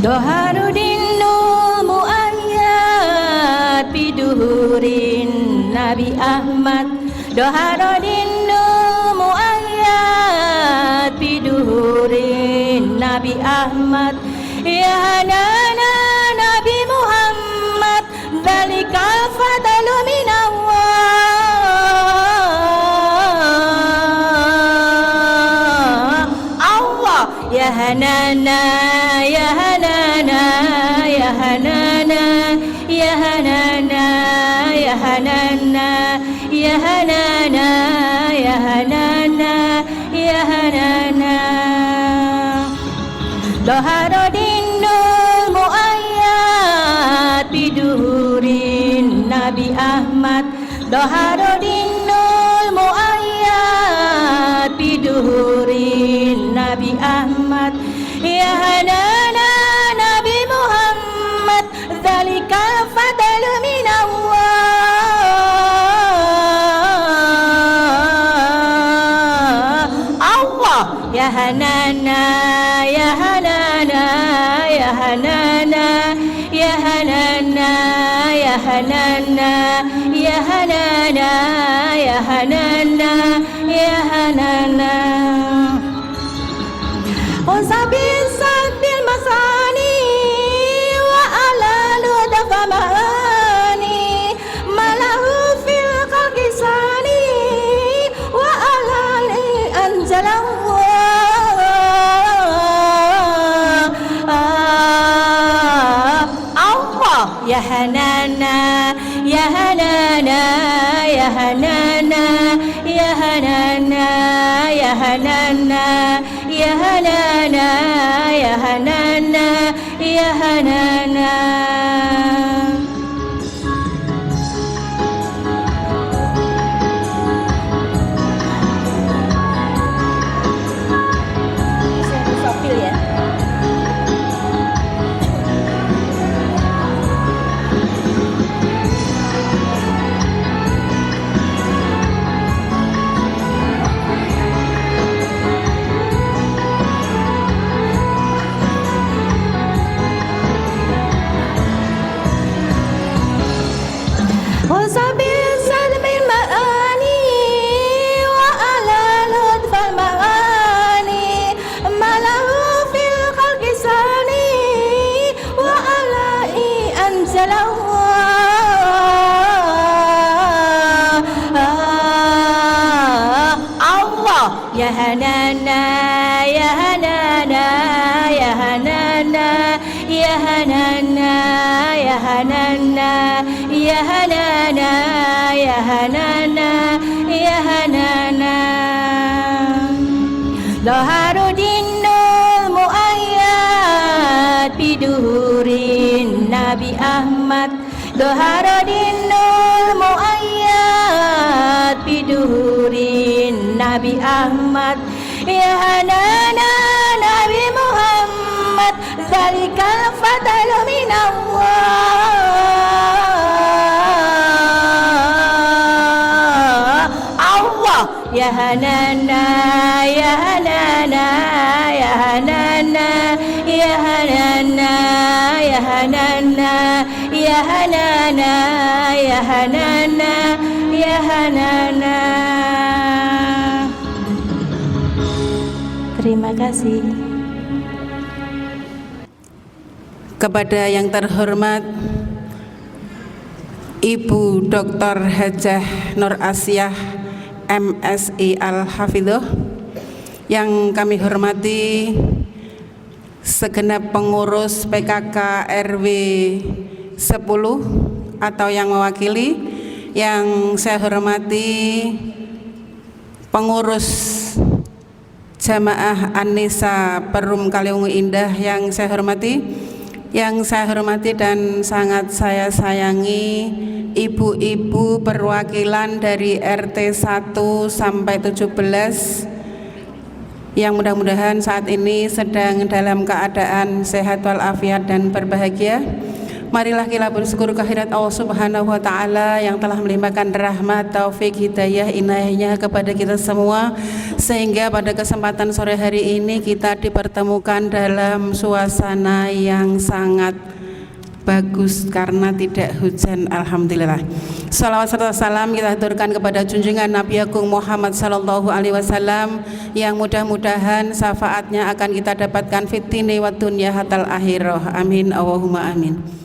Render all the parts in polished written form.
Doharudin muayyad biduhurin Nabi Ahmad. Doharudin muayyad biduhurin Nabi Ahmad. Ya hanana Nabi Muhammad, dzalikal fadlu minallah. Allah ya hanana ya hanana ya hanana ya hanana ya hanana ya hanana ya hanana ya hanana. Doharodinul muayyad biduhurin Nabi Ahmad. Doharodinul muayyad biduhurin Nabi Ahmad. Ya hanana Nabi Muhammad, dzalikal fadlu minallah. Allah ya hanana ya hanana ya hanana ya hanana ya hanana ya hanana ya hanana ya hanana. Usabil sabil masani wa ala ludafa maani malahu fil qalqisani wa ala li anjalahu. Allah ya hanana ya hanana ya hanana ya hanana ya hanana ya hanana ya hanana ya hanana. Wasabil salmil ma'ani wa ala ludfal ma'ani malahu fil qalqisani wa ala i anzalahu. Allah ya hanana ya hanana ya hanana ya hanana ya hanana ya hanana ya hanana ya hanana. Doharudinul muayyad biduhurin Nabi Ahmad. Doharudinul muayyad biduhurin Nabi Ahmad. Ya hanana Nabi Muhammad, dzalikal fadlu minallah. Allah ya hanana ya hanana ya hanana ya hanana ya hanana ya hanana ya hanana ya hanana. Terima kasih. Kepada yang terhormat Ibu Dr. Hajah Nur Asyah MSI Al-Hafidhoh, yang kami hormati segenap pengurus PKK RW 10 atau yang mewakili, yang saya hormati pengurus Jamaah An-Nisa Perum Kaliwungu Indah yang saya hormati, dan sangat saya sayangi ibu-ibu perwakilan dari RT 1 sampai 17 yang mudah-mudahan saat ini sedang dalam keadaan sehat walafiat dan berbahagia. Marilah kita bersyukur kehadirat Allah Subhanahu wa taala yang telah melimpahkan rahmat, taufik, hidayah, inayahnya kepada kita semua, sehingga pada kesempatan sore hari ini kita dipertemukan dalam suasana yang sangat bagus karena tidak hujan, alhamdulillah. Salawat serta salam kita haturkan kepada junjungan Nabi Agung Muhammad sallallahu alaihi wasallam yang mudah-mudahan syafaatnya akan kita dapatkan fit dini wad dunya hatal akhirah. Amin Allahumma amin.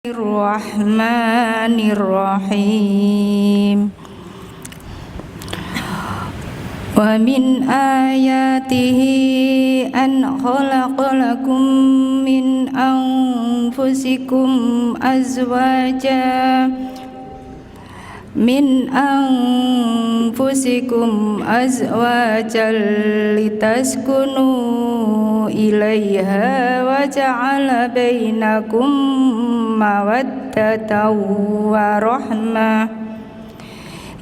Bismillahirrahmanirrahim. Wa min ayatihi an khalaqalakum min anfusikum azwaja litaskunu ilaiha wa ja'ala bainakum mawaddatan wa rahmah.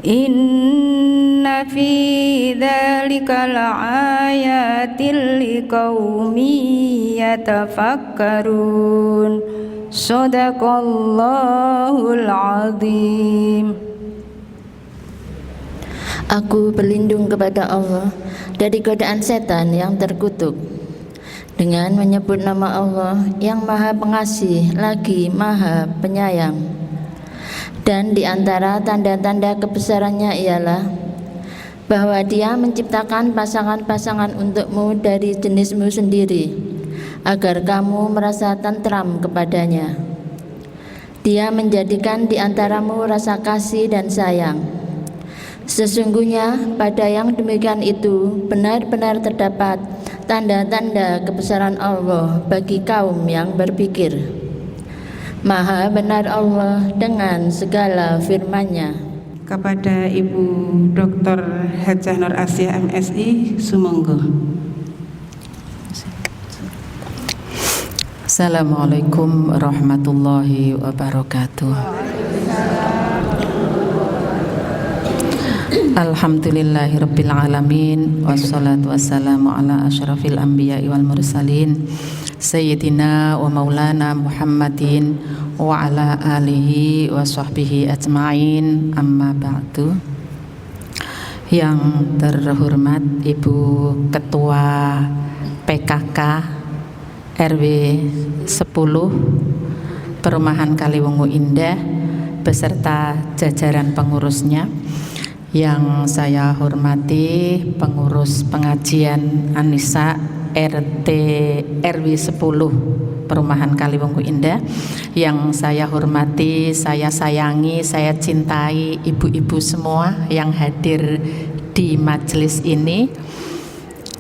Inna fi dzalika laayatil liqaumin yatafakkarun. Shadaqallahul azim. Aku berlindung kepada Allah dari godaan setan yang terkutuk dengan menyebut nama Allah yang Maha Pengasih lagi Maha Penyayang. Dan di antara tanda-tanda kebesarannya ialah bahwa Dia menciptakan pasangan-pasangan untukmu dari jenismu sendiri, agar kamu merasa tentram kepadanya. Dia menjadikan di antaramu rasa kasih dan sayang. Sesungguhnya pada yang demikian itu benar-benar terdapat tanda-tanda kebesaran Allah bagi kaum yang berpikir. Maha benar Allah dengan segala firman-Nya. Kepada Ibu Dr. Hajah Nur Asia MSI, sumangga. Assalamualaikum warahmatullahi wabarakatuh. Alhamdulillahirabbil alamin, wassalatu wassalamu ala asyrafil anbiya'i wal mursalin Sayyidina wa maulana Muhammadin wa ala alihi wa sahbihi ajma'in, amma ba'du. Yang terhormat Ibu Ketua PKK RW 10 Perumahan Kaliwungu Indah beserta jajaran pengurusnya, yang saya hormati pengurus pengajian An-Nisa RT RW 10 Perumahan Kaliwungu Indah, yang saya hormati, saya sayangi, saya cintai ibu-ibu semua yang hadir di majelis ini.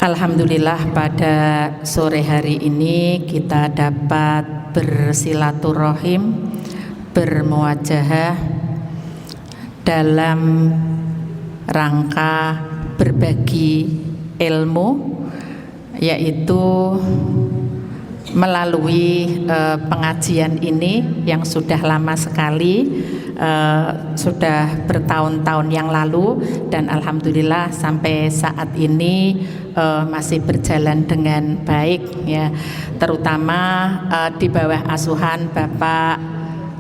Alhamdulillah pada sore hari ini kita dapat bersilaturahim, bermuajahah dalam rangka berbagi ilmu, yaitu melalui pengajian ini yang sudah lama sekali, sudah bertahun-tahun yang lalu, dan alhamdulillah sampai saat ini masih berjalan dengan baik, ya, terutama di bawah asuhan Bapak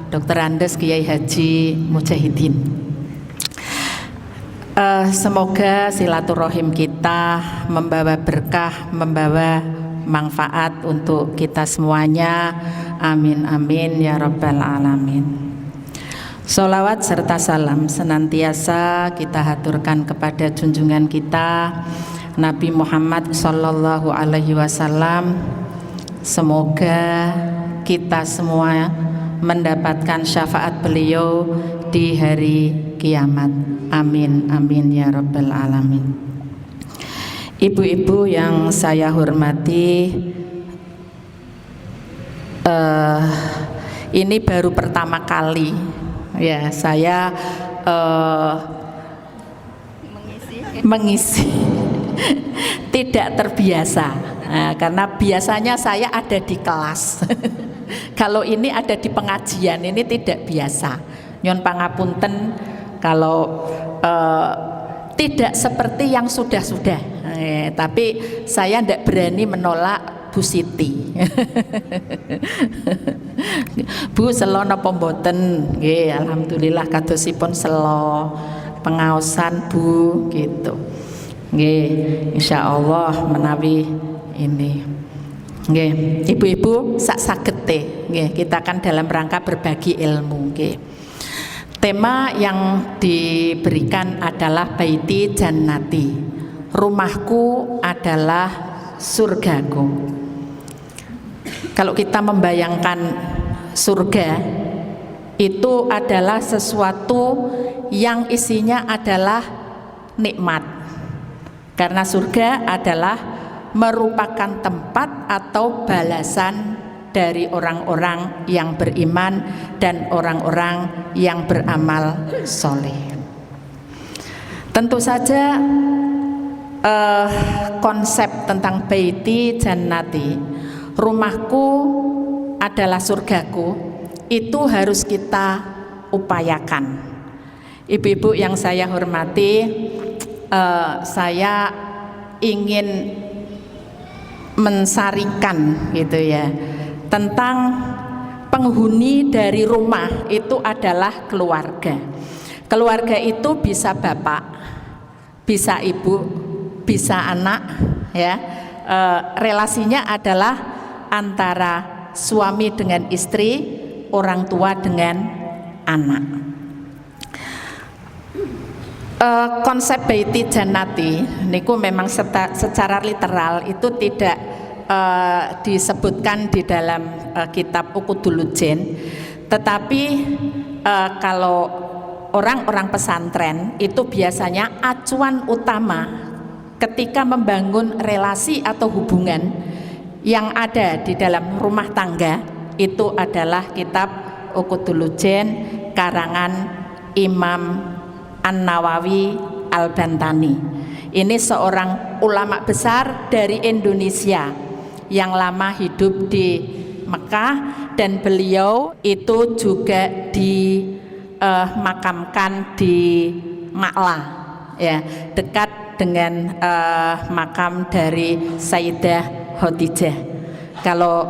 Dr. Andes Kiai Haji Mujahidin. Semoga silaturahim kita membawa berkah, membawa manfaat untuk kita semuanya. Amin amin ya rabbal alamin. Sholawat serta salam senantiasa kita haturkan kepada junjungan kita Nabi Muhammad sallallahu alaihi wasallam. Semoga kita semua mendapatkan syafaat beliau di hari kiamat. Amin amin ya rabbal alamin. Ibu-ibu yang saya hormati, ini baru pertama kali ya saya mengisi tidak terbiasa, karena biasanya saya ada di kelas. Kalau ini ada di pengajian, ini tidak biasa. Nyon pangapunten kalau tidak seperti yang sudah-sudah, tapi saya tidak berani menolak Bu Siti. Bu selo napa mboten? Nggih, alhamdulillah kadosipun selo pengaosan Bu gitu. Nggih, insyaallah menawi ini. Nggih, ibu-ibu sak sagete nggih, kita kan dalam rangka berbagi ilmu nggih. Tema yang diberikan adalah Baiti Jannati. Rumahku adalah surgaku. Kalau kita membayangkan surga, itu adalah sesuatu yang isinya adalah nikmat. Karena surga adalah merupakan tempat atau balasan dari orang-orang yang beriman dan orang-orang yang beramal soleh. Tentu saja konsep tentang Baiti Jannati, rumahku adalah surgaku, itu harus kita upayakan. Ibu-ibu yang saya hormati, saya ingin mensaringkan gitu ya, tentang penghuni dari rumah itu adalah keluarga. Keluarga itu bisa bapak, bisa ibu, bisa anak ya. Relasinya adalah antara suami dengan istri, orang tua dengan anak. Konsep Baiti Jannati niku memang secara literal itu tidak disebutkan di dalam kitab Uqudul-Lujen, tetapi kalau orang-orang pesantren itu biasanya acuan utama ketika membangun relasi atau hubungan yang ada di dalam rumah tangga itu adalah kitab Uqudul-Lujen karangan Imam An-Nawawi Al-Bantani. Ini seorang ulama besar dari Indonesia yang lama hidup di Mekah, dan beliau itu juga dimakamkan di Ma'la ya, dekat dengan makam dari Sayyidah Khadijah. Kalau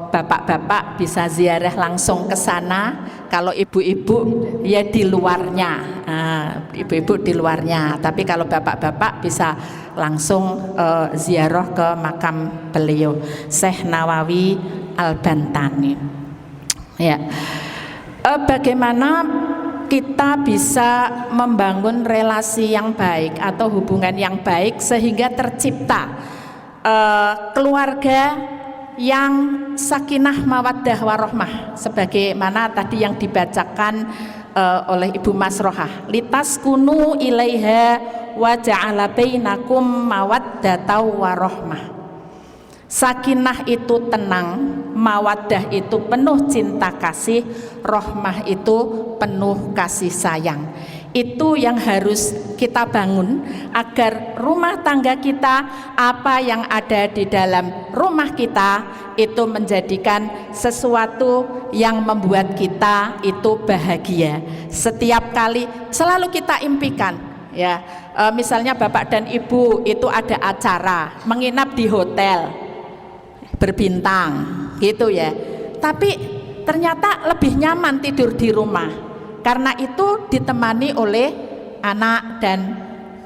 bapak-bapak bisa ziarah langsung ke sana, kalau ibu-ibu ya di luarnya, ibu-ibu di luarnya. Tapi kalau bapak-bapak bisa langsung ziarah ke makam beliau, Syekh Nawawi Al-Bantani. Ya, bagaimana kita bisa membangun relasi yang baik atau hubungan yang baik sehingga tercipta keluarga yang sakinah mawaddah warohmah, sebagaimana tadi yang dibacakan oleh Ibu Masrohah, litaskunu ilaiha wa ja'ala bainakum mawaddatan warohmah. Sakinah itu tenang, mawaddah itu penuh cinta kasih, rohmah itu penuh kasih sayang. Itu yang harus kita bangun agar rumah tangga kita, apa yang ada di dalam rumah kita itu menjadikan sesuatu yang membuat kita itu bahagia. Setiap kali selalu kita impikan ya, misalnya bapak dan ibu itu ada acara menginap di hotel berbintang gitu ya, tapi ternyata lebih nyaman tidur di rumah. Karena itu ditemani oleh anak dan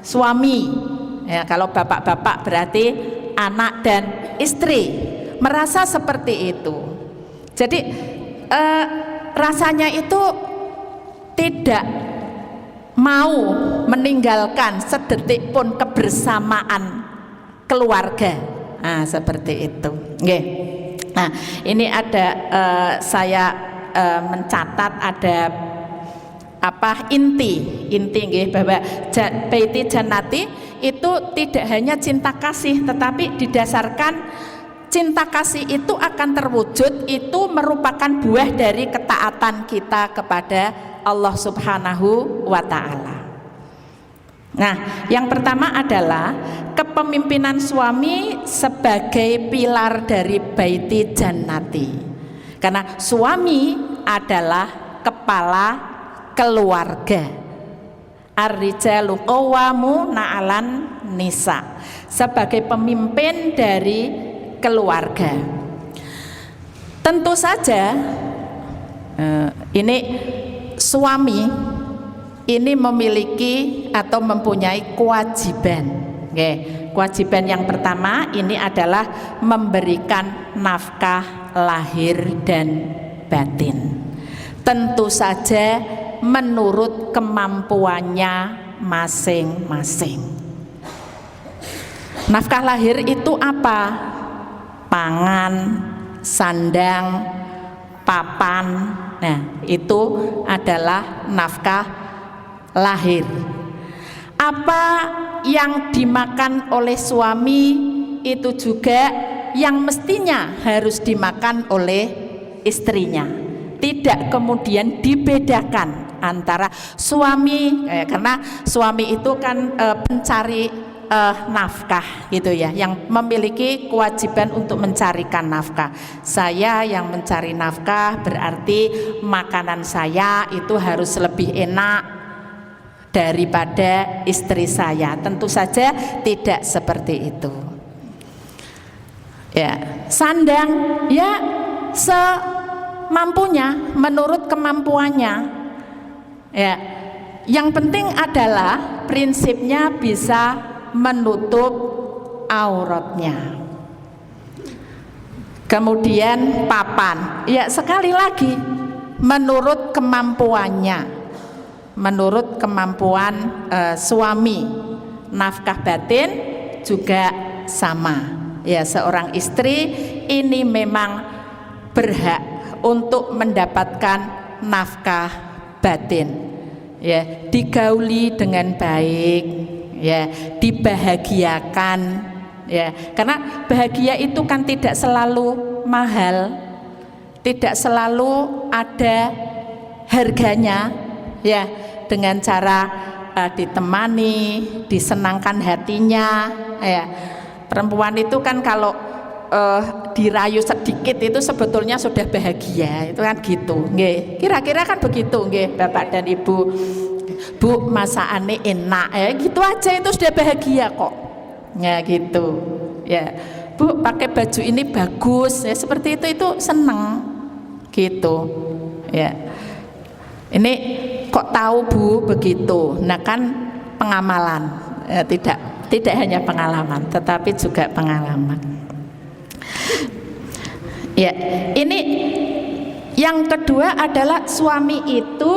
suami ya, kalau bapak-bapak berarti anak dan istri merasa seperti itu. Jadi rasanya itu tidak mau meninggalkan sedetik pun kebersamaan keluarga. Nah, seperti itu. Nggih. Nah, ini ada saya mencatat ada inti nggih, bahwa Baiti Jannati itu tidak hanya cinta kasih, tetapi didasarkan cinta kasih itu akan terwujud itu merupakan buah dari ketaatan kita kepada Allah Subhanahu wa Ta'ala. Nah, yang pertama adalah kepemimpinan suami sebagai pilar dari Baiti Jannati, karena suami adalah kepala keluarga. Ar-rijalu qawwamuna 'alan nisa. Sebagai pemimpin dari keluarga. Tentu saja ini suami ini memiliki atau mempunyai kewajiban. Oke, kewajiban yang pertama ini adalah memberikan nafkah lahir dan batin. Tentu saja menurut kemampuannya masing-masing. Nafkah lahir itu apa? Pangan, sandang, papan. Nah, itu adalah nafkah lahir. Apa yang dimakan oleh suami itu juga yang mestinya harus dimakan oleh istrinya. Tidak kemudian dibedakan antara suami, karena suami itu kan pencari nafkah gitu ya, yang memiliki kewajiban untuk mencarikan nafkah. Saya yang mencari nafkah berarti makanan saya itu harus lebih enak daripada istri saya. Tentu saja tidak seperti itu. Ya, sandang ya semampunya, menurut kemampuannya. Ya, yang penting adalah prinsipnya bisa menutup auratnya. Kemudian papan, ya sekali lagi menurut kemampuannya, menurut kemampuan suami. Nafkah batin juga sama. Ya, seorang istri ini memang berhak untuk mendapatkan nafkah batin. Ya, digauli dengan baik, ya, dibahagiakan, ya, karena bahagia itu kan tidak selalu mahal, tidak selalu ada harganya, ya, dengan cara ditemani, disenangkan hatinya, ya. Perempuan itu kan kalau dirayu sedikit itu sebetulnya sudah bahagia, itu kan gitu, nggih. Kira-kira kan begitu, nggih, Bapak dan Ibu. Bu, masakannya enak, ya gitu aja itu sudah bahagia kok, ya gitu, ya. Bu, pakai baju ini bagus, ya seperti itu seneng, gitu, ya. Ini kok tahu Bu begitu? Nah kan pengamalan, ya, tidak hanya pengalaman, tetapi juga pengalaman. Ya, ini yang kedua adalah suami itu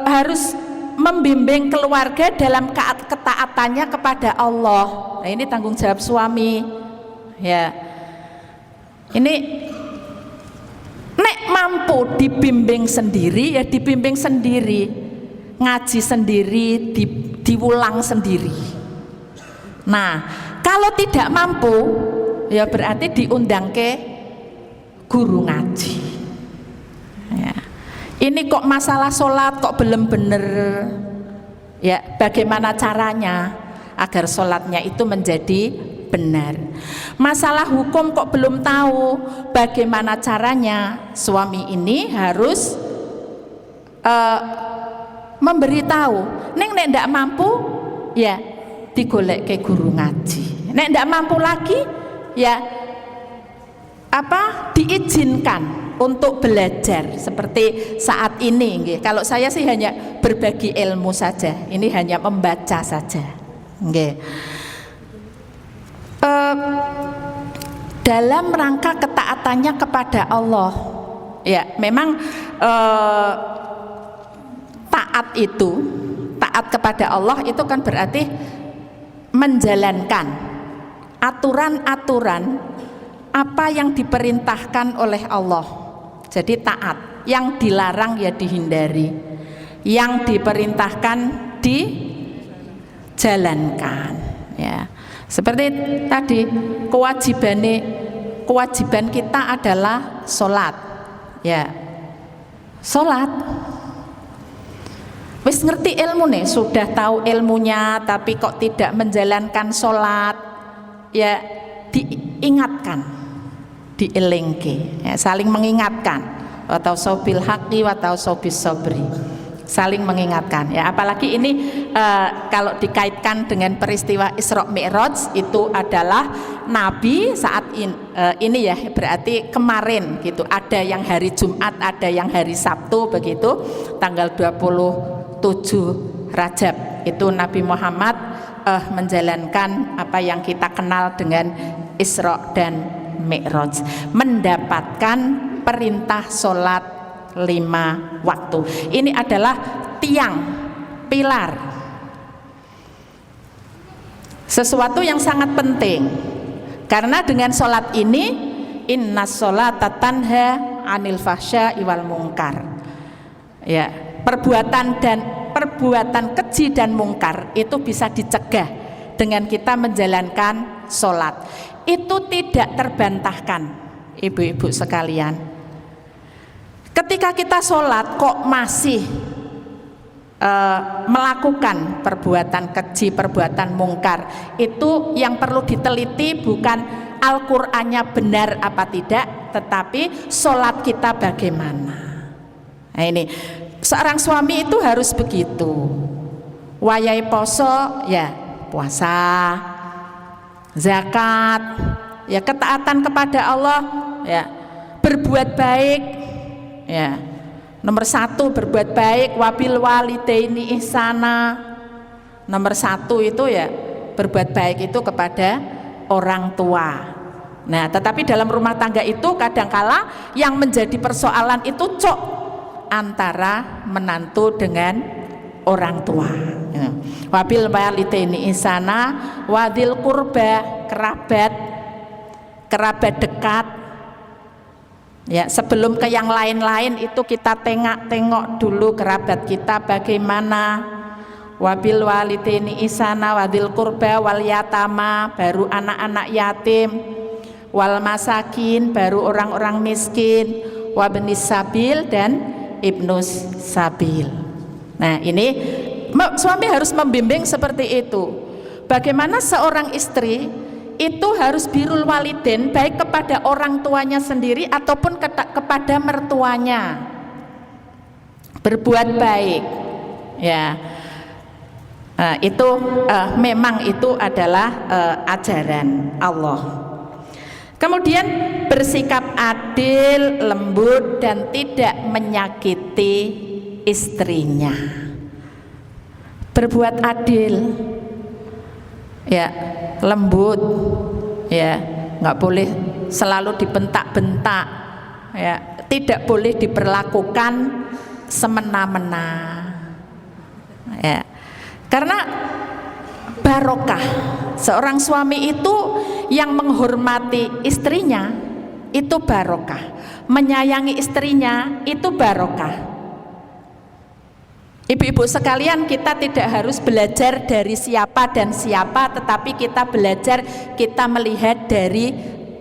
harus membimbing keluarga dalam ketaatannya kepada Allah. Nah, ini tanggung jawab suami. Ya, ini nek mampu dibimbing sendiri, ya dibimbing sendiri, ngaji sendiri, diulang sendiri. Nah, kalau tidak mampu, ya berarti diundang ke guru ngaji. Ya. Ini kok masalah sholat kok belum bener, ya bagaimana caranya agar sholatnya itu menjadi benar. Masalah hukum kok belum tahu, bagaimana caranya? Suami ini harus memberitahu. Nek ndak mampu, ya digolek ke guru ngaji. Nek ndak mampu lagi, ya diizinkan untuk belajar seperti saat ini, nggih. Kalau saya sih hanya berbagi ilmu saja, ini hanya membaca saja, nggih. Dalam rangka ketaatannya kepada Allah, ya memang taat kepada Allah itu kan berarti menjalankan aturan-aturan apa yang diperintahkan oleh Allah. Jadi taat, yang dilarang ya dihindari, yang diperintahkan dijalankan, ya. Seperti tadi kewajiban kita adalah sholat, ya. Sholat, wis ngerti ilmu nih, sudah tahu ilmunya tapi kok tidak menjalankan sholat, ya diingatkan, dielengke, ya, saling mengingatkan, atau sobil haqi atau sobis sobri, saling mengingatkan, ya. Apalagi ini kalau dikaitkan dengan peristiwa Isra Mi'raj, itu adalah Nabi saat ini ya, berarti kemarin gitu, ada yang hari Jumat, ada yang hari Sabtu begitu, tanggal 27 Rajab itu Nabi Muhammad menjalankan apa yang kita kenal dengan Isra dan Mi'raj, mendapatkan perintah sholat 5 waktu. Ini adalah tiang, pilar, sesuatu yang sangat penting, karena dengan sholat ini inna sholata tanha anil fahsya'i wal munkar, ya, perbuatan keji dan mungkar itu bisa dicegah dengan kita menjalankan sholat. Itu tidak terbantahkan, ibu-ibu sekalian. Ketika kita sholat kok masih melakukan perbuatan keji, perbuatan mungkar, itu yang perlu diteliti bukan Al-Qur'annya benar apa tidak, tetapi sholat kita bagaimana. Nah ini, seorang suami itu harus begitu. Wayai poso ya puasa, zakat, ya ketaatan kepada Allah, ya berbuat baik, ya nomor 1 berbuat baik, wabil walidaini ihsana. Nomor 1 itu ya berbuat baik itu kepada orang tua. Nah, tetapi dalam rumah tangga itu kadangkala yang menjadi persoalan itu antara menantu dengan orang tua. Ya. Wabil walidaini ihsana, wadil kurba, kerabat dekat. Ya, sebelum ke yang lain-lain itu kita tengok dulu kerabat kita bagaimana. Wabil walidaini ihsana, wadil kurba, wal yatama, baru anak-anak yatim, wal masakin, baru orang-orang miskin, wabnis sabil dan ibnus sabil. Nah, ini suami harus membimbing seperti itu. Bagaimana seorang istri itu harus birrul walidain, baik kepada orang tuanya sendiri ataupun kepada mertuanya, berbuat baik, ya. Nah, itu memang itu adalah ajaran Allah. Kemudian bersikap adil, lembut dan tidak menyakiti istrinya. Berbuat adil, ya, lembut, ya, nggak boleh selalu dibentak-bentak, ya, tidak boleh diperlakukan semena-mena, ya, karena barokah. Seorang suami itu yang menghormati istrinya itu barokah, menyayangi istrinya itu barokah. Ibu-ibu sekalian, kita tidak harus belajar dari siapa dan siapa, tetapi kita belajar, kita melihat dari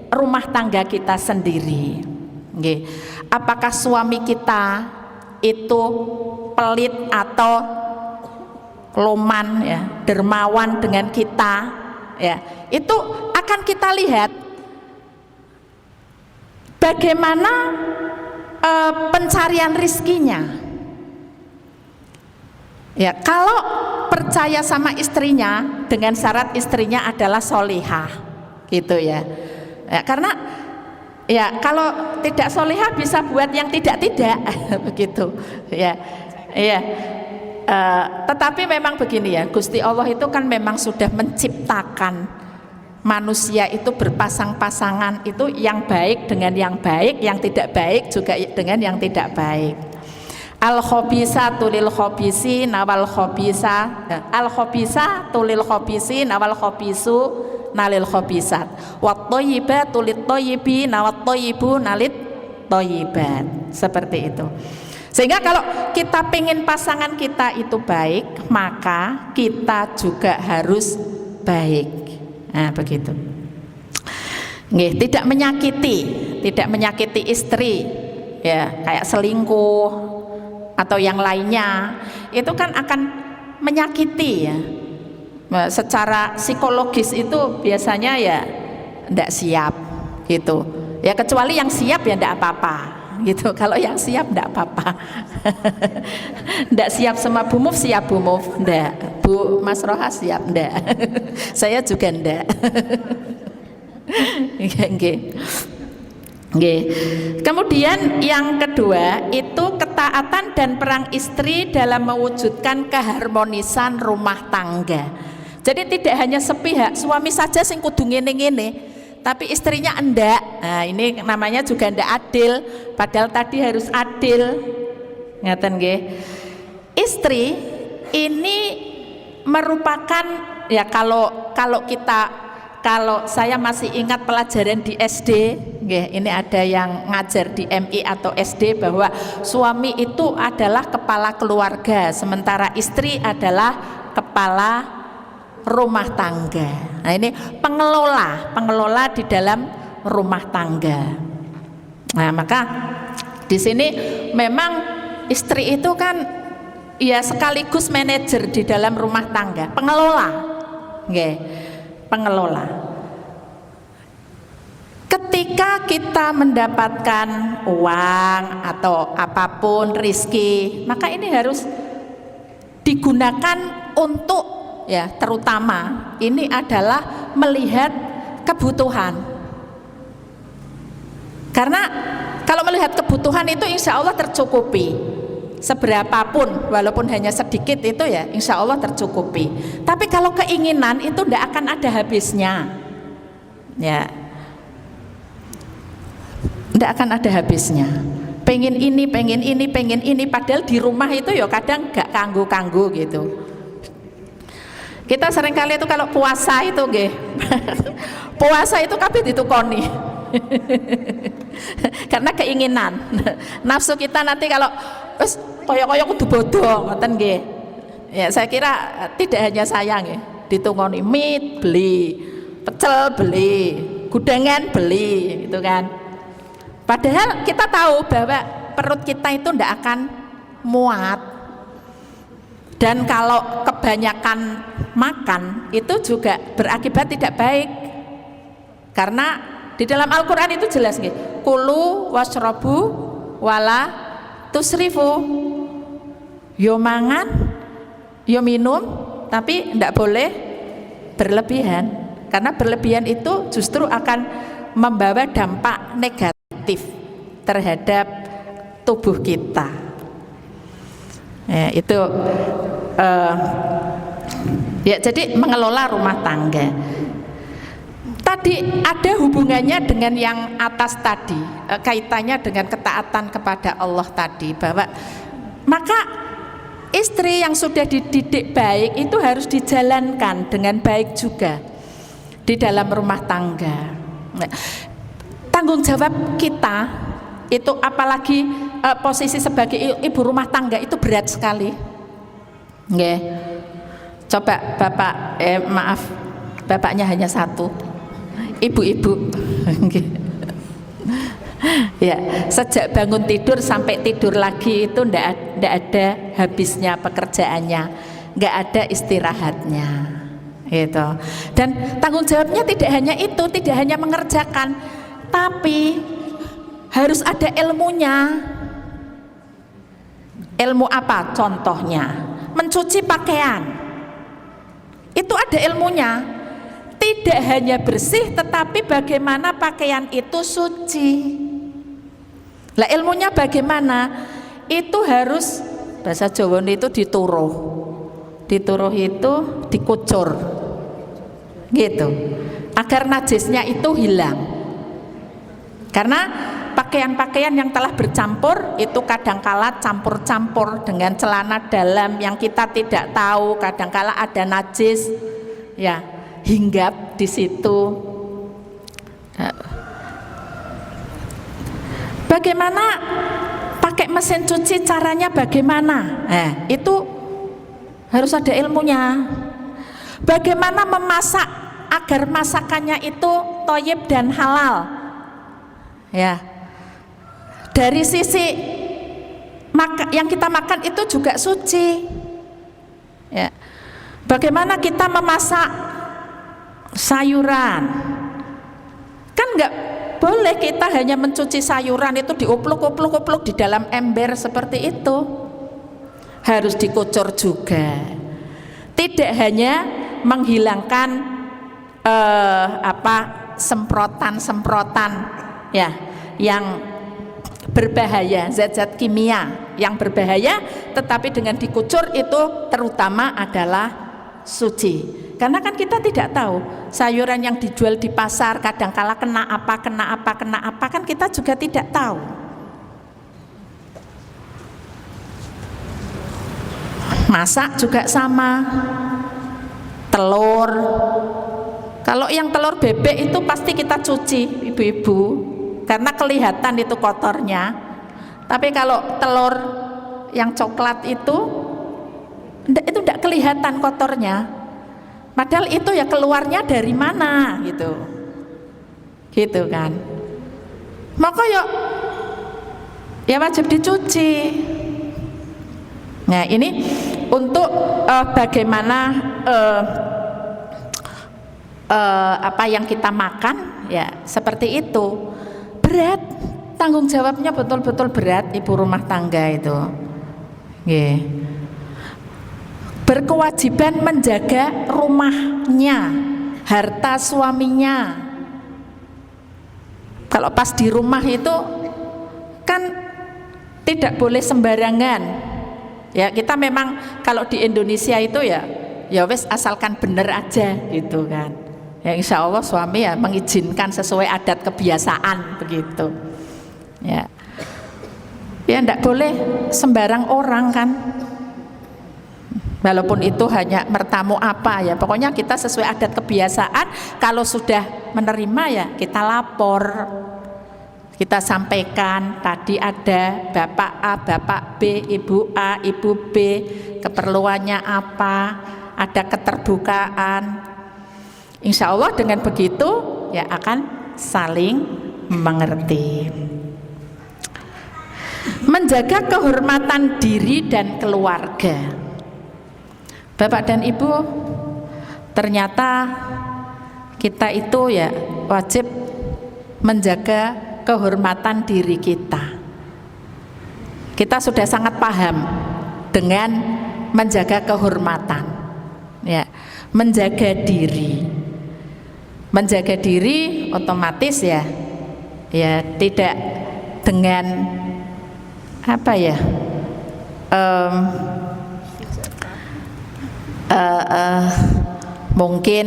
rumah tangga kita sendiri. Oke. Apakah suami kita itu pelit atau loman, ya, dermawan dengan kita, ya, itu akan kita lihat bagaimana pencarian rizkinya. Ya, kalau percaya sama istrinya dengan syarat istrinya adalah solihah, gitu ya. Ya, karena ya kalau tidak solihah bisa buat yang tidak begitu, ya, ya. Tetapi memang begini ya, Gusti Allah itu kan memang sudah menciptakan manusia itu berpasang-pasangan, itu yang baik dengan yang baik, yang tidak baik juga dengan yang tidak baik. Al-khabisatu lil khabisin wal khabisa, al-khabisatu lil khabisin wal khabisu nalil khabisat, wat thayyibatu lit thayyibin wat thayyibu nalit thayyibat. Seperti itu. Sehingga kalau kita pengen pasangan kita itu baik, maka kita juga harus baik. Nah, begitu. Nggih, tidak menyakiti istri, ya, kayak selingkuh atau yang lainnya, itu kan akan menyakiti, ya. Secara psikologis itu biasanya ya tidak siap, gitu. Ya kecuali yang siap ya tidak apa-apa, gitu. Kalau yang siap tidak apa-apa. Tidak siap sama Bu Muf, siap Bu Muf, tidak. Bu Mas Roha siap, tidak. Saya juga tidak. Nggih. Nggih. Kemudian yang kedua itu ketaatan dan peran istri dalam mewujudkan keharmonisan rumah tangga. Jadi tidak hanya sepihak, suami saja sing kudu ngene-ngene, tapi istrinya enggak. Nah, ini namanya juga enggak adil, padahal tadi harus adil. Ngaten nggih. Istri ini merupakan ya kalau saya masih ingat pelajaran di SD, ini ada yang ngajar di MI atau SD bahwa suami itu adalah kepala keluarga, sementara istri adalah kepala rumah tangga. Nah, ini pengelola di dalam rumah tangga. Nah, maka di sini memang istri itu kan ya sekaligus manajer di dalam rumah tangga, pengelola. Pengelola. Ketika kita mendapatkan uang atau apapun rizki, maka ini harus digunakan untuk ya terutama ini adalah melihat kebutuhan. Karena kalau melihat kebutuhan itu insya Allah tercukupi. Seberapapun walaupun hanya sedikit itu ya insya Allah tercukupi. Tapi kalau keinginan itu tidak akan ada habisnya, ya tidak akan ada habisnya. Pengen ini padahal di rumah itu ya kadang gak kanggu gitu. Kita seringkali itu kalau puasa itu puasa itu kabeh ditukoni. Karena keinginan nafsu kita nanti kalau wis kaya kudu bodoh ngoten nggih. Ya saya kira tidak hanya saya nggih, ditungoni mie beli, pecel beli, gudengan beli gitu kan. Padahal kita tahu bahwa perut kita itu tidak akan muat. Dan kalau kebanyakan makan itu juga berakibat tidak baik. Karena di dalam Al-Quran itu jelas nggih, kulu washrobu wala tusrifu. Yo mangan, yo minum, tapi tidak boleh berlebihan. Karena berlebihan itu justru akan membawa dampak negatif terhadap tubuh kita. Ya, itu ya jadi mengelola rumah tangga. Tadi ada hubungannya dengan yang atas tadi, kaitannya dengan ketaatan kepada Allah tadi, bahwa maka istri yang sudah dididik baik itu harus dijalankan dengan baik juga di dalam rumah tangga. Tanggung jawab kita itu apalagi posisi sebagai ibu rumah tangga itu berat sekali. Nggih. Coba Bapak maaf, bapaknya hanya satu. Ibu-ibu. Ya, sejak bangun tidur sampai tidur lagi itu ndak ada habisnya pekerjaannya, nggak ada istirahatnya, gitu. Dan tanggung jawabnya tidak hanya itu, tidak hanya mengerjakan, tapi harus ada ilmunya. Ilmu apa? Contohnya, mencuci pakaian. Itu ada ilmunya. Tidak hanya bersih, tetapi bagaimana pakaian itu suci. Lah ilmunya bagaimana? Itu harus bahasa Jawa itu dituruh. Dituruh itu dikucur. Gitu. Agar najisnya itu hilang. Karena pakaian-pakaian yang telah bercampur itu kadangkala campur-campur dengan celana dalam yang kita tidak tahu, kadangkala ada najis. Ya, hinggap di situ. Bagaimana pakai mesin cuci, caranya bagaimana? Itu harus ada ilmunya. Bagaimana memasak agar masakannya itu thayyib dan halal? Ya. Dari sisi yang kita makan itu juga suci. Ya. Bagaimana kita memasak sayuran? Kan enggak boleh kita hanya mencuci sayuran itu diupluk-upluk di dalam ember seperti itu. Harus dikucur juga. Tidak hanya menghilangkan semprotan-semprotan ya yang berbahaya, zat-zat kimia yang berbahaya, tetapi dengan dikucur itu terutama adalah suci. Karena kan kita tidak tahu sayuran yang dijual di pasar kadangkala kena apa kan kita juga tidak tahu. Masak juga sama. Telur, kalau yang telur bebek itu pasti kita cuci ibu-ibu karena kelihatan itu kotornya. Tapi kalau telur yang coklat itu tidak kelihatan kotornya, padahal itu ya keluarnya dari mana gitu kan. Maka ya wajib dicuci. Nah ini untuk bagaimana apa yang kita makan ya seperti itu. Berat, tanggung jawabnya betul-betul berat ibu rumah tangga itu. Berkewajiban menjaga rumahnya, harta suaminya. Kalau pas di rumah itu kan tidak boleh sembarangan. Ya kita memang kalau di Indonesia itu ya wes asalkan bener aja gitu kan. Ya insya Allah suami ya mengizinkan sesuai adat kebiasaan begitu. Ya enggak boleh sembarang orang kan. Walaupun itu hanya mertamu apa ya, pokoknya kita sesuai adat kebiasaan. Kalau sudah menerima ya kita lapor. Kita sampaikan tadi ada Bapak A, Bapak B, Ibu A, Ibu B, keperluannya apa, ada keterbukaan. Insya Allah dengan begitu ya akan saling mengerti. Menjaga kehormatan diri dan keluarga. Bapak dan Ibu, ternyata kita itu ya wajib menjaga kehormatan diri kita. Kita sudah sangat paham dengan menjaga kehormatan, ya, menjaga diri. Menjaga diri otomatis ya tidak dengan apa ya? Mungkin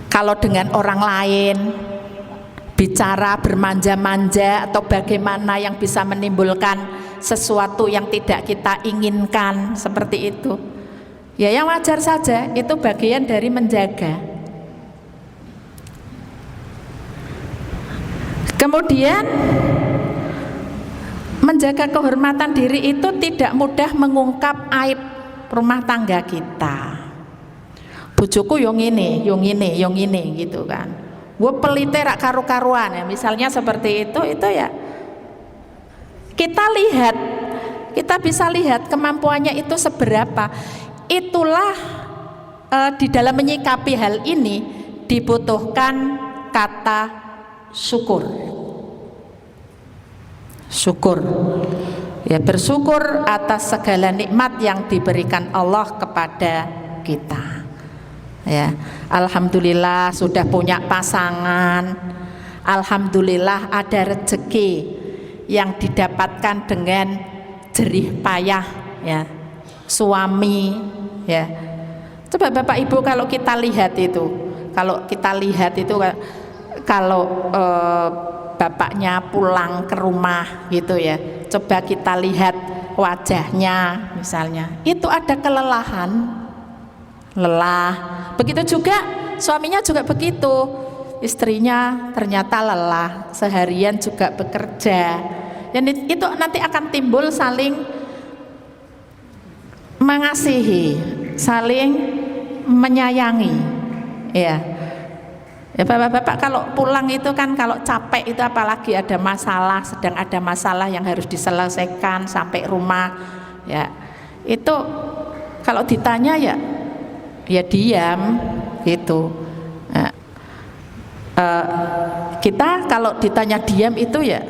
kalau dengan orang lain bicara bermanja-manja atau bagaimana yang bisa menimbulkan sesuatu yang tidak kita inginkan seperti itu. Ya yang wajar saja, itu bagian dari menjaga. Kemudian menjaga kehormatan diri itu tidak mudah mengungkap aib rumah tangga kita. Bojoku yang ini gitu kan. Gue pelite rak karu-karuan ya, misalnya seperti itu ya kita bisa lihat kemampuannya itu seberapa. Itulah di dalam menyikapi hal ini dibutuhkan kata syukur ya, bersyukur atas segala nikmat yang diberikan Allah kepada kita. Ya, alhamdulillah sudah punya pasangan, alhamdulillah ada rezeki yang didapatkan dengan jerih payah ya suami ya. Coba Bapak Ibu kalau kita lihat itu kalau bapaknya pulang ke rumah gitu ya, coba kita lihat wajahnya misalnya, itu ada kelelahan, lelah. Begitu juga suaminya juga begitu, istrinya ternyata lelah, seharian juga bekerja. Dan itu nanti akan timbul saling mengasihi, saling menyayangi. Ya Bapak-bapak kalau pulang itu kan kalau capek itu apalagi ada masalah, sedang ada masalah yang harus diselesaikan sampai rumah ya, itu kalau ditanya ya diam gitu. Nah, kita kalau ditanya diam itu ya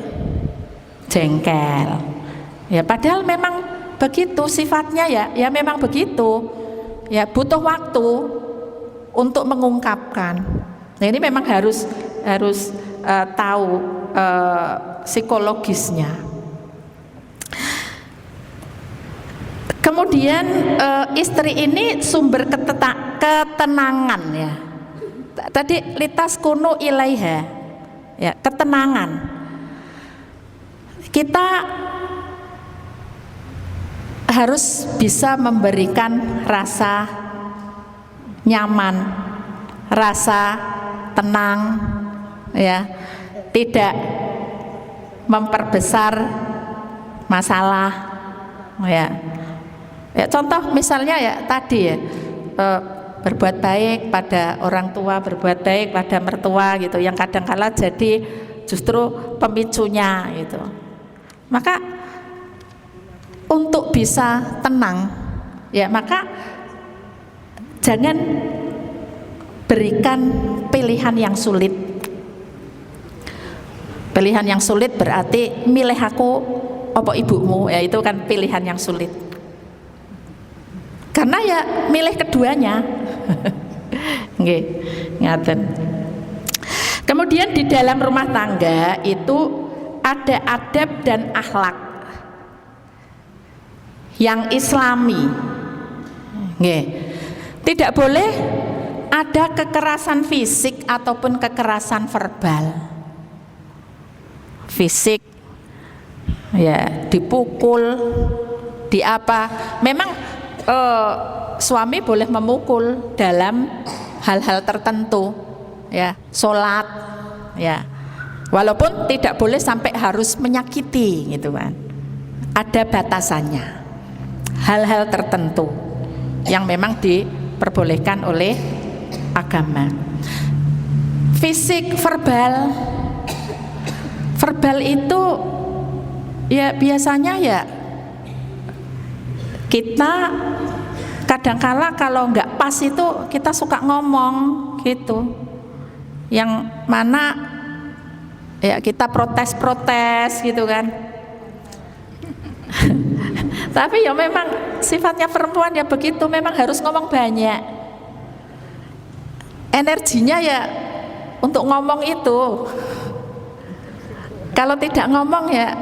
jengkel ya, padahal memang begitu sifatnya ya memang begitu ya, butuh waktu untuk mengungkapkan. Nah, ini memang harus tahu psikologisnya. Kemudian istri ini sumber ketenangan ya. Tadi litas kunu ilaiha, ya, ketenangan. Kita harus bisa memberikan rasa nyaman, rasa tenang, ya, tidak memperbesar masalah, ya. Ya, contoh misalnya ya tadi ya, berbuat baik pada orang tua, berbuat baik pada mertua gitu, yang kadang-kala jadi justru pemicunya gitu. Maka untuk bisa tenang, ya, maka jangan berikan pilihan yang sulit. Pilihan yang sulit berarti milih aku apa ibumu, ya, itu kan pilihan yang sulit. Karena ya milih keduanya. Nggih, ngaten. Kemudian di dalam rumah tangga itu ada adab dan akhlak yang islami. Nggih. Tidak boleh ada kekerasan fisik ataupun kekerasan verbal. Fisik ya, dipukul, di apa. Memang suami boleh memukul dalam hal-hal tertentu, ya, sholat, ya, walaupun tidak boleh sampai harus menyakiti gitu kan. Ada batasannya, hal-hal tertentu yang memang diperbolehkan oleh agama. Fisik, verbal itu ya biasanya ya kita kadangkala kalau nggak pas itu kita suka ngomong gitu, yang mana ya kita protes gitu kan. Tapi ya memang sifatnya perempuan ya begitu, memang harus ngomong banyak, energinya ya untuk ngomong itu. Kalau tidak ngomong ya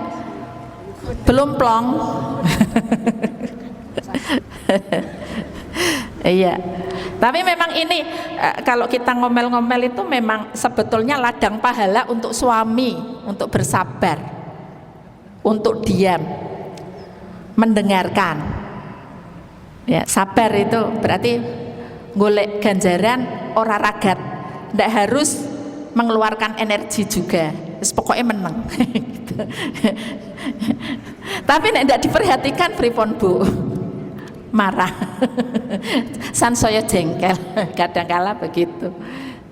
belum plong. Iya, tapi memang ini kalau kita ngomel-ngomel itu memang sebetulnya ladang pahala untuk suami, untuk bersabar, untuk diam, mendengarkan. Ya, sabar itu berarti golek ganjaran ora ragat, ndak harus mengeluarkan energi juga, pokoknya meneng. Tapi ndak diperhatikan pripun Bu, marah. Sansaya jengkel, kadangkala begitu.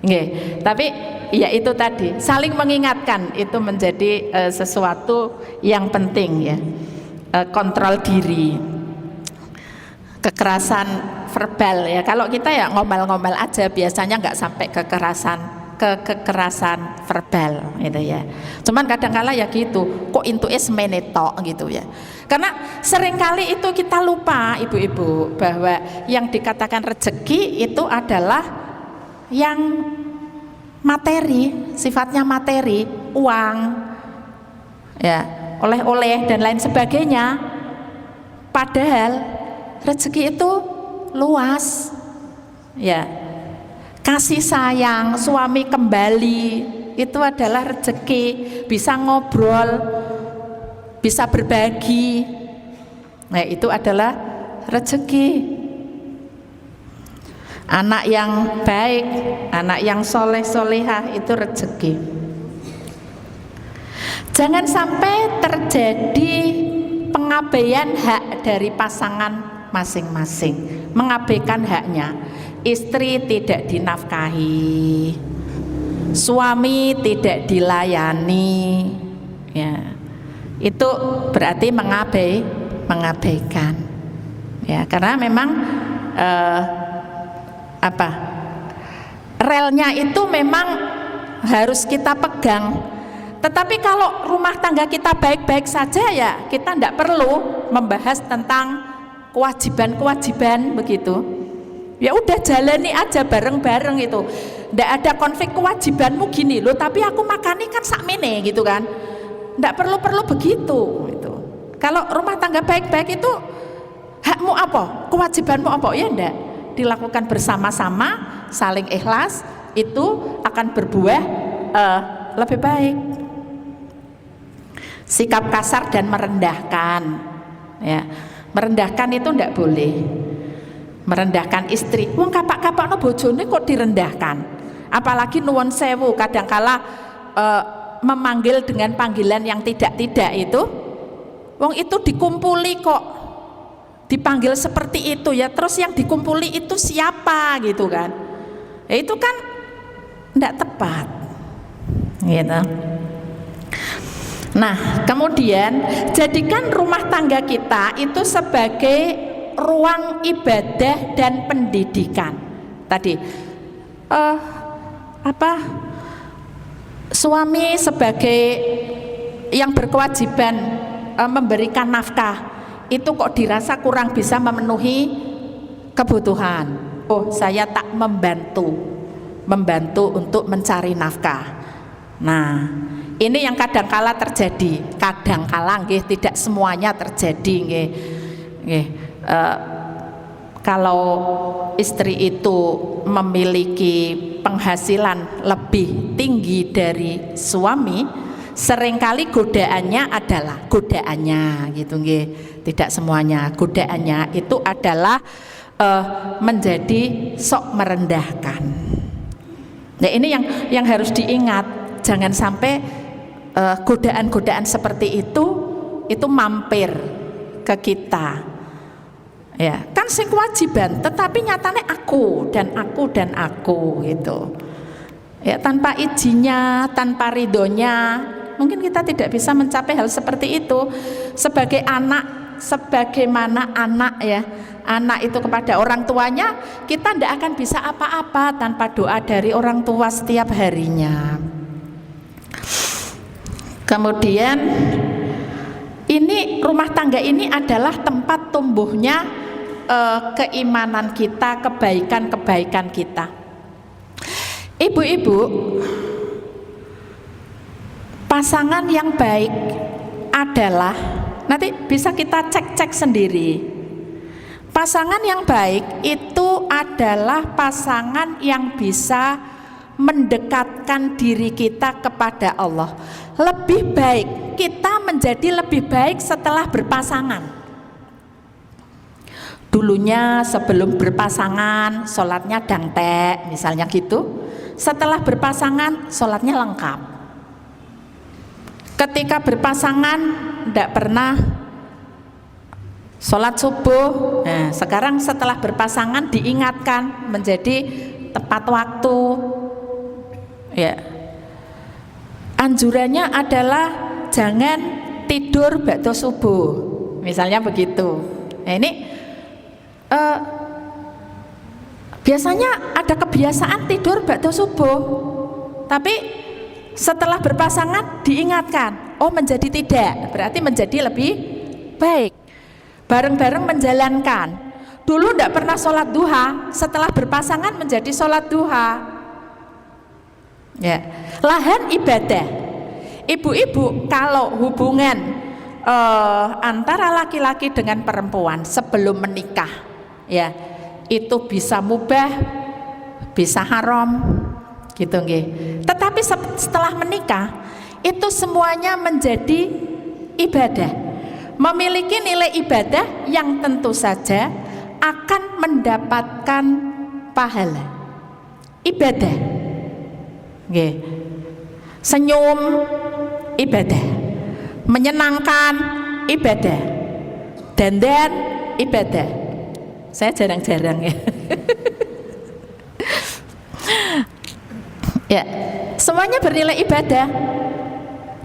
Nggih, tapi ya itu tadi, saling mengingatkan itu menjadi sesuatu yang penting ya. Kontrol diri. Kekerasan verbal ya, kalau kita ya ngomel-ngomel aja biasanya nggak sampai kekerasan verbal gitu ya. Cuman kadangkala ya gitu, kok intuke semene tok gitu ya. Karena seringkali itu kita lupa ibu-ibu bahwa yang dikatakan rezeki itu adalah yang materi, sifatnya materi, uang, ya, oleh-oleh dan lain sebagainya. Padahal rezeki itu luas, ya. Kasih sayang, suami kembali itu adalah rezeki, bisa ngobrol, bisa berbagi, nah itu adalah rezeki. Anak yang baik, anak yang soleh-solehah itu rezeki. Jangan sampai terjadi pengabaian hak dari pasangan masing-masing, mengabaikan haknya. Istri tidak dinafkahi, suami tidak dilayani, ya, itu berarti mengabaikan, ya, karena memang relnya itu memang harus kita pegang. Tetapi kalau rumah tangga kita baik-baik saja ya kita tidak perlu membahas tentang kewajiban-kewajiban begitu. Ya udah jalani aja bareng-bareng itu. Ndak ada konflik kewajibanmu gini loh, tapi aku makani kan sakmene gitu kan. Ndak perlu begitu gitu. Kalau rumah tangga baik-baik itu hakmu apa? Kewajibanmu apa? Ya ndak. Dilakukan bersama-sama, saling ikhlas, itu akan berbuah lebih baik. Sikap kasar dan merendahkan, ya, merendahkan itu ndak boleh. Merendahkan istri, wong kapak-kapakno bojone kok direndahkan. Apalagi nuwun sewu, kadangkala memanggil dengan panggilan yang tidak-tidak itu, wong itu dikumpuli kok dipanggil seperti itu ya, terus yang dikumpuli itu siapa gitu kan? Ya, itu kan ndak tepat, gitu. Nah, kemudian jadikan rumah tangga kita itu sebagai ruang ibadah dan pendidikan. Tadi suami sebagai yang berkewajiban memberikan nafkah, itu kok dirasa kurang bisa memenuhi kebutuhan. Oh, saya tak membantu untuk mencari nafkah. Nah, ini yang kadangkala terjadi, kadangkala nggih, tidak semuanya terjadi nggih. Kalau istri itu memiliki penghasilan lebih tinggi dari suami, seringkali godaannya gitu nggih. Tidak semuanya, godaannya itu adalah menjadi sok merendahkan. Nah, ini yang harus diingat, jangan sampai godaan-godaan seperti itu mampir ke kita. Ya, kan sing kewajiban, tetapi nyatanya aku dan aku gitu. Ya, tanpa izinnya, tanpa ridhonya, mungkin kita tidak bisa mencapai hal seperti itu. Sebagai anak, sebagaimana anak ya, anak itu kepada orang tuanya, kita tidak akan bisa apa-apa tanpa doa dari orang tua setiap harinya. Kemudian ini rumah tangga ini adalah tempat tumbuhnya keimanan kita, kebaikan-kebaikan kita. Ibu-ibu, pasangan yang baik adalah, nanti bisa kita cek-cek sendiri. Pasangan yang baik itu adalah pasangan yang bisa mendekatkan diri kita kepada Allah. Lebih baik, kita menjadi lebih baik setelah berpasangan. Dulunya sebelum berpasangan sholatnya dangtek misalnya gitu, setelah berpasangan sholatnya lengkap. Ketika berpasangan tidak pernah sholat subuh, nah, sekarang setelah berpasangan diingatkan menjadi tepat waktu. Ya, anjurannya adalah jangan tidur ba'da subuh, misalnya begitu. Nah, ini biasanya ada kebiasaan tidur ba'da subuh, tapi setelah berpasangan diingatkan, oh menjadi tidak, berarti menjadi lebih baik. Bareng-bareng menjalankan. Dulu tidak pernah sholat duha, setelah berpasangan menjadi sholat duha. Ya, lahan ibadah. Ibu-ibu kalau hubungan antara laki-laki dengan perempuan sebelum menikah, ya, itu bisa mubah, bisa haram, gitu nggih. Tetapi setelah menikah itu semuanya menjadi ibadah, memiliki nilai ibadah yang tentu saja akan mendapatkan pahala ibadah. Nggih. Senyum ibadah, menyenangkan ibadah, dandan ibadah. Saya jarang-jarang ya. Ya, semuanya bernilai ibadah.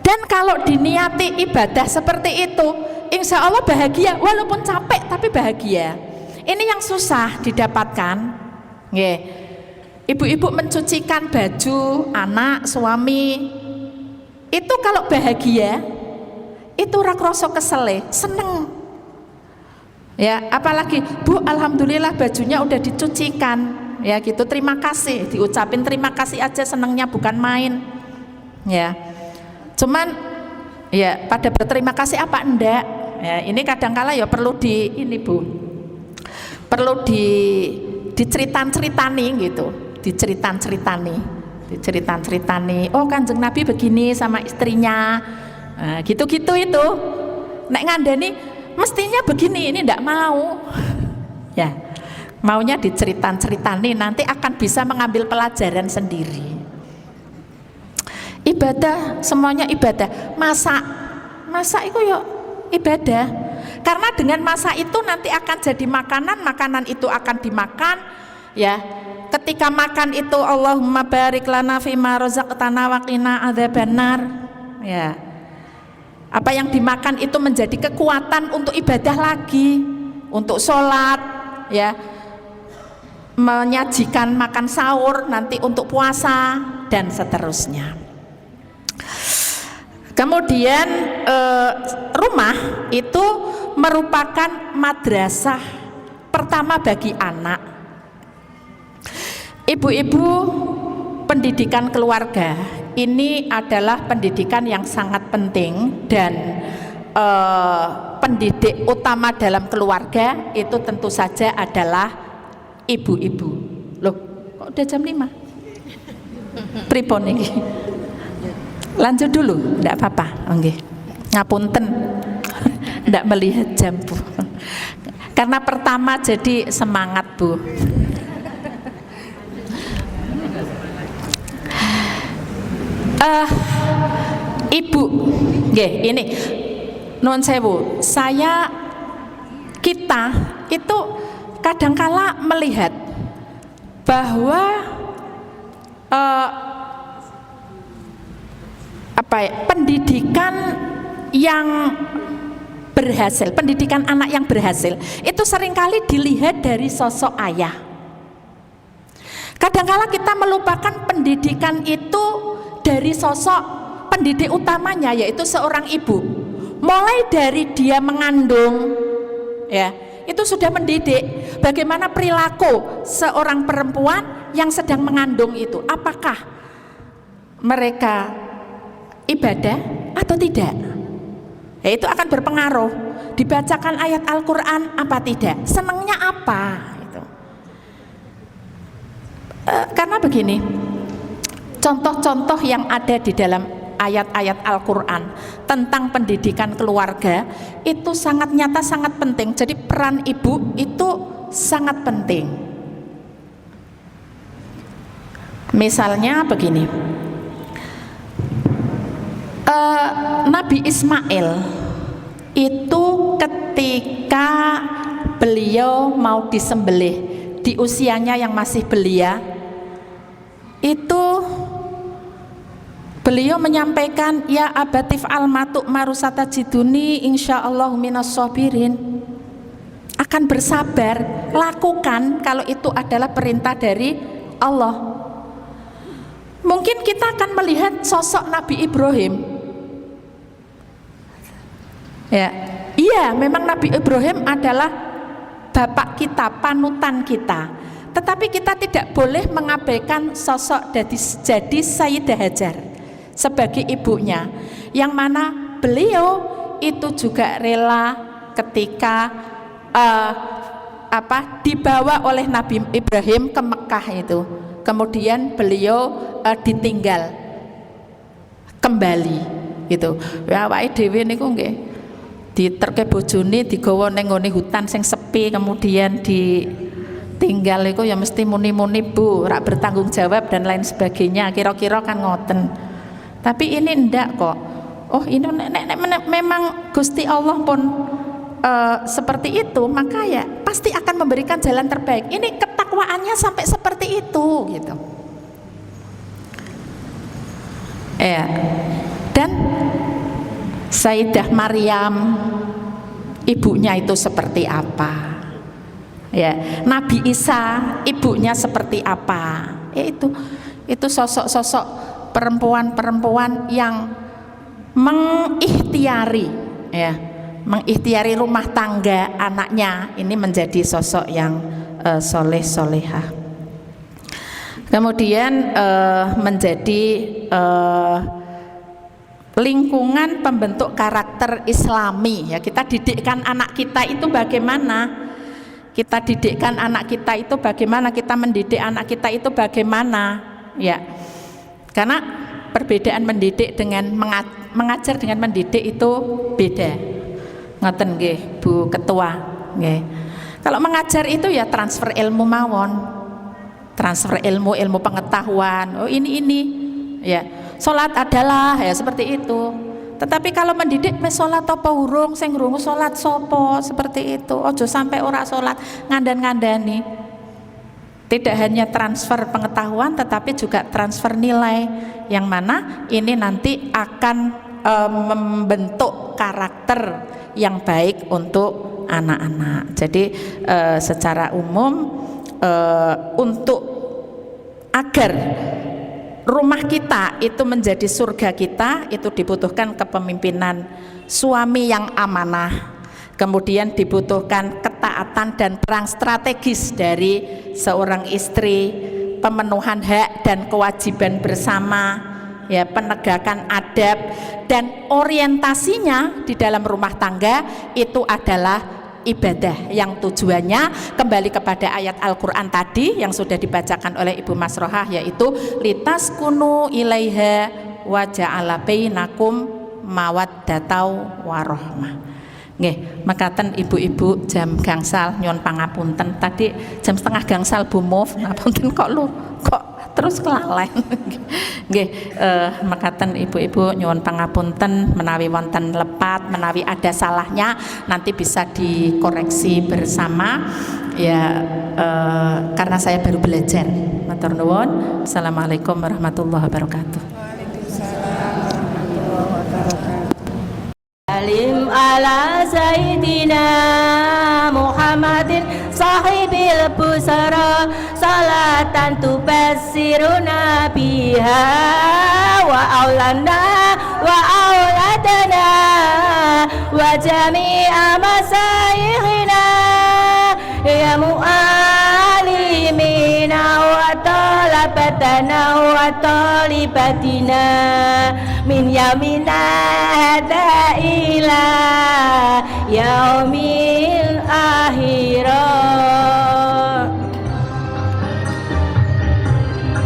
Dan kalau diniati ibadah seperti itu, insya Allah bahagia, walaupun capek tapi bahagia. Ini yang susah didapatkan. Nggih. Ibu-ibu mencucikan baju anak, suami, itu kalau bahagia, itu ora krasa kesel, seneng. Ya, apalagi Bu, alhamdulillah bajunya udah dicucikan. ya gitu, terima kasih, diucapin terima kasih aja senengnya bukan main ya. Cuman ya pada berterima kasih apa enggak ya, ini kadangkala ya perlu ini Bu, perlu diceritan-ceritani gitu, diceritan-ceritani, oh Kanjeng Nabi begini sama istrinya, nah, gitu-gitu itu. Nek ngandani mestinya begini, ini ndak mau ya, maunya diceritan-ceritani, nanti akan bisa mengambil pelajaran sendiri. Ibadah, semuanya ibadah. Masak itu ya ibadah, karena dengan masak itu nanti akan jadi makanan itu akan dimakan ya. Ketika makan itu Allahumma barik lana fima razaqtana wa qina adzabannar ya. Apa yang dimakan itu menjadi kekuatan untuk ibadah lagi, untuk sholat ya, menyajikan makan sahur, nanti untuk puasa dan seterusnya. Kemudian rumah itu merupakan madrasah pertama bagi anak. Ibu-ibu, pendidikan keluarga ini adalah pendidikan yang sangat penting, dan pendidik utama dalam keluarga itu tentu saja adalah ibu-ibu. Loh, kok udah jam 5? Pripun iki? Lanjut dulu, enggak apa-apa. Nggih. Ngapunten. Enggak melihat jam, Bu. Karena pertama jadi semangat, Bu. Ibu, nggih, ini nuwun sewu, kita itu kadangkala melihat bahwa pendidikan yang berhasil, pendidikan anak yang berhasil itu seringkali dilihat dari sosok ayah. Kadangkala kita melupakan pendidikan itu dari sosok pendidik utamanya, yaitu seorang ibu. Mulai dari dia mengandung ya, itu sudah mendidik bagaimana perilaku seorang perempuan yang sedang mengandung itu, apakah mereka ibadah atau tidak ya, itu akan berpengaruh. Dibacakan ayat Al-Quran apa tidak, senangnya apa gitu. Karena begini, contoh-contoh yang ada di dalam ayat-ayat Al-Quran tentang pendidikan keluarga itu sangat nyata, sangat penting. Jadi peran ibu itu sangat penting. Misalnya begini, Nabi Ismail itu ketika beliau mau disembelih di usianya yang masih belia, itu beliau menyampaikan, ya abatif al-matuk marusata jiduni insyaallah minas sabirin, akan bersabar, lakukan kalau itu adalah perintah dari Allah. Mungkin kita akan melihat sosok Nabi Ibrahim ya, iya memang Nabi Ibrahim adalah bapak kita, panutan kita, tetapi kita tidak boleh mengabaikan sosok jadi Sayyidah Hajar sebagai ibunya, yang mana beliau itu juga rela ketika dibawa oleh Nabi Ibrahim ke Mekah itu, kemudian beliau ditinggal kembali gitu. Ya awake dhewe niku nggih diterke bojone digawa ning nggone hutan sing sepi, kemudian ditinggal iku ya mesti muni-muni Bu, rak bertanggung jawab dan lain sebagainya, kira-kira kan ngoten. Tapi ini ndak kok. Oh ini memang Gusti Allah pun seperti itu, maka ya pasti akan memberikan jalan terbaik. Ini ketakwaannya sampai seperti itu gitu. Dan Sayyidah Maryam ibunya itu seperti apa? Ya, Nabi Isa ibunya seperti apa? Ya itu sosok-sosok perempuan-perempuan yang mengikhtiari ya, mengikhtiari rumah tangga anaknya ini menjadi sosok yang soleh solehah. Kemudian menjadi lingkungan pembentuk karakter Islami, ya. Kita didikkan anak kita itu bagaimana, kita didikkan anak kita itu bagaimana, kita mendidik anak kita itu bagaimana, ya. Karena perbedaan mendidik dengan mengajar dengan mendidik itu beda. Ngoten nggih Bu Ketua, nggih. Kalau mengajar itu ya transfer ilmu mawon, transfer ilmu pengetahuan. Oh ini ya, sholat adalah ya seperti itu. Tetapi kalau mendidik mes sholat apa urung, sing ngrungu sholat sopo, seperti itu. Ojo sampai ora sholat ngandan-ngandani. Tidak hanya transfer pengetahuan tetapi juga transfer nilai, yang mana ini nanti akan membentuk karakter yang baik untuk anak-anak. Jadi secara umum untuk agar rumah kita itu menjadi surga kita, itu dibutuhkan kepemimpinan suami yang amanah, kemudian dibutuhkan ketaatan dan perang strategis dari seorang istri, pemenuhan hak dan kewajiban bersama, ya, penegakan adab, dan orientasinya di dalam rumah tangga itu adalah ibadah yang tujuannya kembali kepada ayat Al-Quran tadi yang sudah dibacakan oleh Ibu Masrohah, yaitu litaskunu ilaiha wa ja'ala bainakum mawaddatau warahmah. Nggih, makaten ibu-ibu jam gangsal nyuwun pangapunten. Tadi jam setengah gangsal Bu Muf, ngapunten kok terus kelalen. Nggih, makaten ibu-ibu nyuwun pangapunten menawi wonten lepat, menawi ada salahnya nanti bisa dikoreksi bersama, ya, karena saya baru belajar. Matur nuwun. Assalamualaikum warahmatullahi wabarakatuh. Salim ala Sayyidina Muhammadin sahibil busara salatan tubassiruna biha wa aulana wa auladana wa jami'a masayikhina ya mu'alimina wa talabatana wa talibatina min yamina hada ila yaumil akhirah.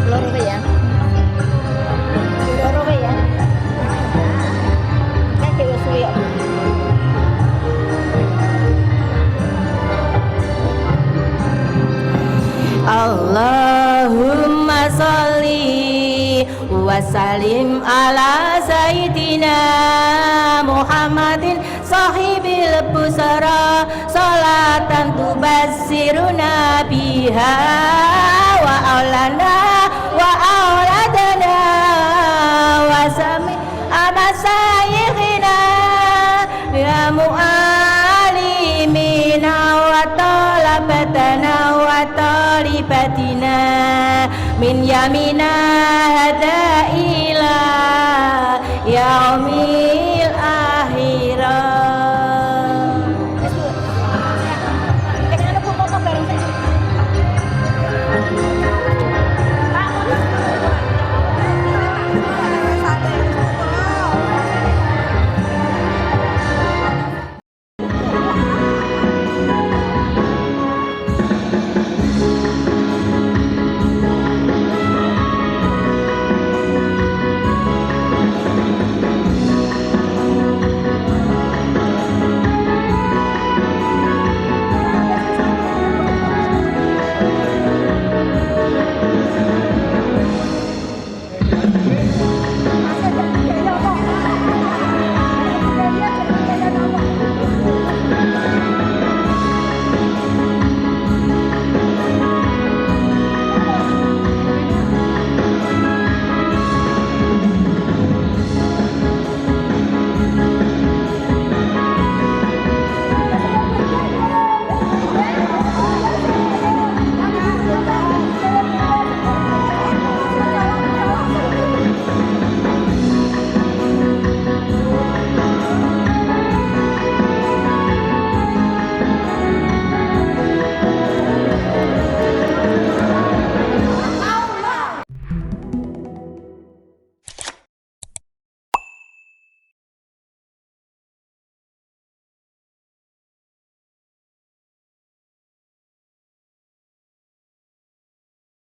Loro ya. Loro ya. Kan dewe suwi. Allahumma sholli wa sallim ala Sayyidina Muhammadin sahibil busara salatan tubassiruna biha wa aulana wa auladana wa sami amasayikhina ya mu'alimina wa talabatana wa talibatina min yamin